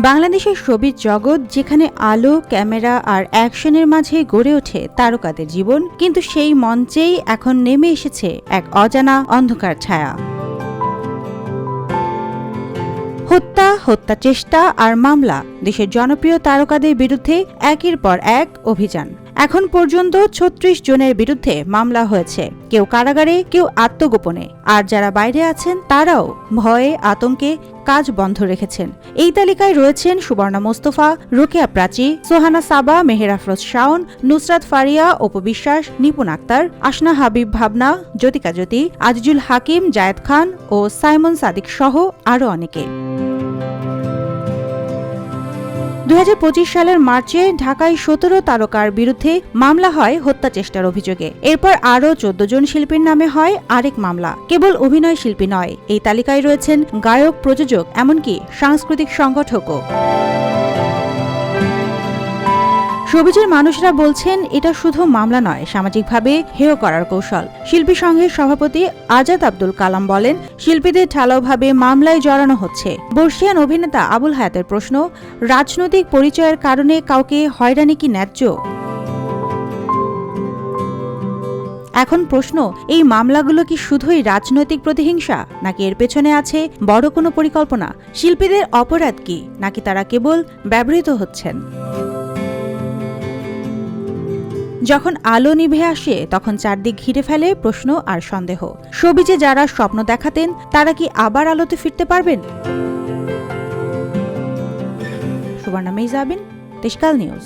বাংলাদেশের ছবির জগৎ যেখানে আলো, ক্যামেরা আর অ্যাকশনের মাঝে গড়ে ওঠে তারকাদের জীবন, কিন্তু সেই মঞ্চেই এখন নেমে এসেছে এক অজানা অন্ধকার ছায়া। হত্যা চেষ্টা আর মামলা। দেশের জনপ্রিয় তারকাদের বিরুদ্ধে একের পর এক অভিযান। এখন পর্যন্ত ৩৬ জনের বিরুদ্ধে মামলা হয়েছে, কেউ কারাগারে, কেউ আত্মগোপনে, আর যারা বাইরে আছেন তারাও ভয়ে আতঙ্কে কাজ বন্ধ রেখেছেন। এই তালিকায় রয়েছেন সুবর্ণা মোস্তফা, রোকেয়া প্রাচী, সোহানা সাবা, মেহের আফরোজ শাওন, নুসরাত ফারিয়া, অপু বিশ্বাস, নিপুণ আক্তার, আসনা হাবিব ভাবনা, জ্যোতিকা জ্যোতি, আজিজুল হাকিম, জায়েদ খান ও সাইমন সাদিক সহ আরও অনেকে। ২০২৫ সালের মার্চে ঢাকায় ১৭ তারকার বিরুদ্ধে মামলা হয় হত্যা চেষ্টার অভিযোগে। এরপর আরও ১৪ জন শিল্পীর নামে হয় আরেক মামলা। কেবল অভিনয় শিল্পী নয়, এই তালিকায় রয়েছেন গায়ক, প্রযোজক, এমনকি সাংস্কৃতিক সংগঠকও। শোবিজের মানুষরা বলছেন এটা শুধু মামলা নয়, সামাজিকভাবে হেয় করার কৌশল। শিল্পী সংঘের সভাপতি আজাদ আব্দুল কালাম বলেন, শিল্পীদের ঢালাওভাবে মামলায় জড়ানো হচ্ছে। বর্ষিয়ান অভিনেতা আবুল হায়াতের প্রশ্ন, রাজনৈতিক পরিচয়ের কারণে কাউকে হয়রানি কি ন্যায্য? এখন প্রশ্ন, এই মামলাগুলো কি শুধুই রাজনৈতিক প্রতিহিংসা, নাকি এর পেছনে আছে বড় কোনো পরিকল্পনা? শিল্পীদের অপরাধ কি, নাকি তারা কেবল ব্যবহৃত হচ্ছেন? যখন আলো নিভে আসে তখন চারদিক ঘিরে ফেলে প্রশ্ন আর সন্দেহ। শোবিজে যারা স্বপ্ন দেখাতেন তারা কি আবার আলোতে ফিরতে পারবেন? সুবর্ণা মেহজাবিন, দেশকাল নিউজ।